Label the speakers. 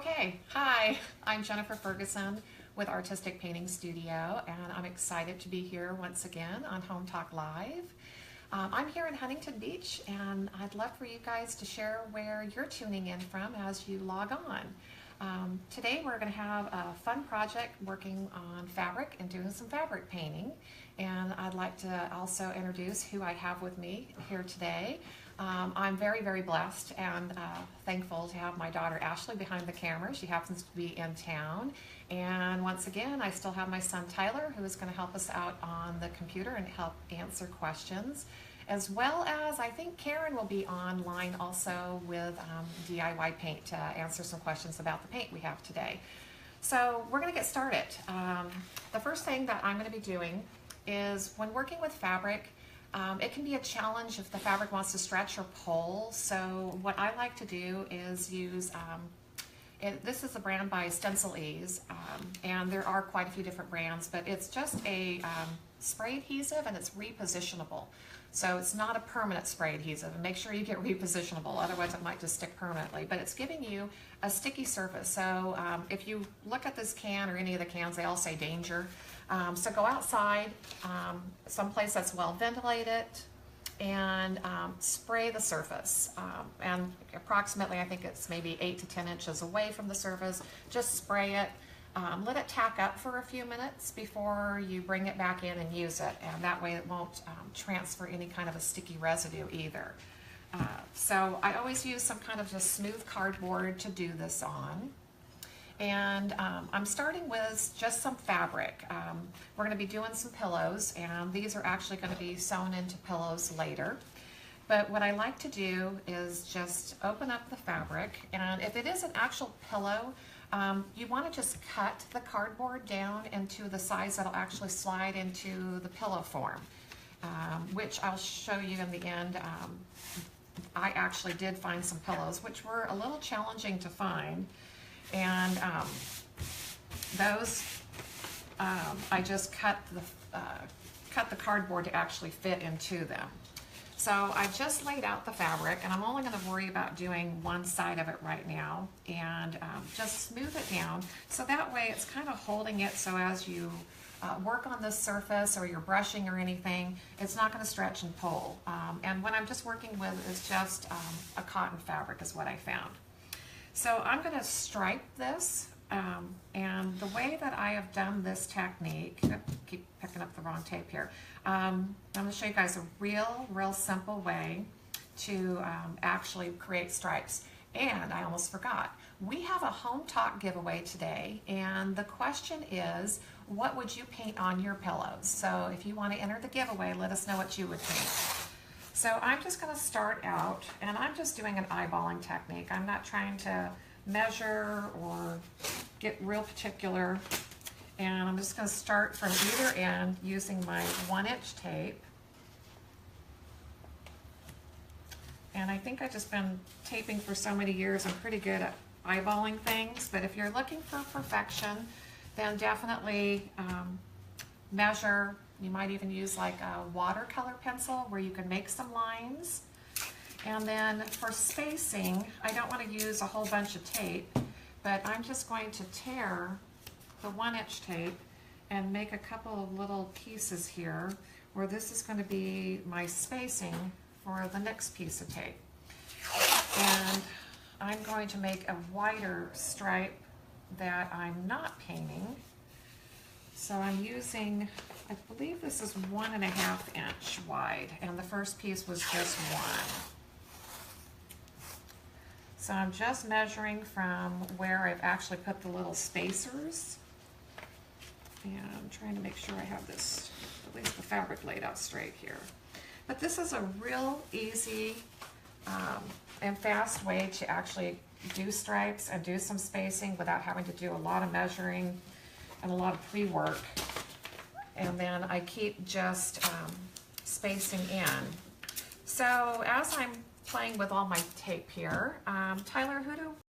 Speaker 1: Okay, hi, I'm Jennifer Ferguson with Artistic Painting Studio, and I'm excited to be here once again on Home Talk Live. I'm here in Huntington Beach, and I'd love for you guys to share where you're tuning in from as you log on. Today we're going to have a fun project working on fabric and doing some fabric painting, and I'd like to also introduce who I have with me here today. I'm very, very blessed and thankful to have my daughter Ashley behind the camera. She happens to be in town. And once again, I still have my son Tyler, who is going to help us out on the computer and help answer questions. As well as, I think Karen will be online also with DIY paint to answer some questions about the paint we have today. So we're going to get started. The first thing that I'm going to be doing is when working with fabric, it can be a challenge if the fabric wants to stretch or pull. So what I like to do is use, this is a brand by Stencil Ease, and there are quite a few different brands, but it's just a spray adhesive and it's repositionable. So it's not a permanent spray adhesive, and make sure you get repositionable, otherwise it might just stick permanently. But it's giving you a sticky surface. So if you look at this can or any of the cans, they all say danger. So go outside, someplace that's well ventilated, and spray the surface. And approximately, I think it's maybe 8 to 10 inches away from the surface. Just spray it. Let it tack up for a few minutes before you bring it back in and use it, and that way it won't transfer any kind of a sticky residue either. So I always use some kind of just smooth cardboard to do this on. And I'm starting with just some fabric. We're going to be doing some pillows, and these are actually going to be sewn into pillows later. But what I like to do is just open up the fabric, and if it is an actual pillow, you want to just cut the cardboard down into the size that'll actually slide into the pillow form, which I'll show you in the end. I actually did find some pillows which were a little challenging to find, and those I just cut the cardboard to actually fit into them. So I just laid out the fabric, and I'm only going to worry about doing one side of it right now, and just smooth it down so that way it's kind of holding it, so as you work on this surface or you're brushing or anything, it's not going to stretch and pull. And what I'm just working with is just a cotton fabric is what I found. So I'm going to stripe this, and the way that I have done this technique, I keep picking up the wrong tape here. I'm going to show you guys a real simple way to actually create stripes. And I almost forgot, we have a Home Talk giveaway today, and the question is, what would you paint on your pillows? So if you want to enter the giveaway, let us know what you would paint. So I'm just going to start out, and I'm just doing an eyeballing technique. I'm not trying to measure or get real particular. And I'm just going to start from either end using my 1-inch tape. And I think I've just been taping for so many years, I'm pretty good at eyeballing things. But if you're looking for perfection, then definitely measure. You might even use like a watercolor pencil where you can make some lines. And then for spacing, I don't want to use a whole bunch of tape, but I'm just going to tear the 1-inch tape and make a couple of little pieces here where this is going to be my spacing for the next piece of tape. And I'm going to make a wider stripe that I'm not painting. So I'm using, I believe this is 1.5 inch wide, and the first piece was just 1. So I'm just measuring from where I've actually put the little spacers, and I'm trying to make sure I have this, at least the fabric laid out straight here. But this is a real easy and fast way to actually do stripes and do some spacing without having to do a lot of measuring and a lot of pre-work. And then I keep just spacing in. So as I'm playing with all my tape here, Tyler, who do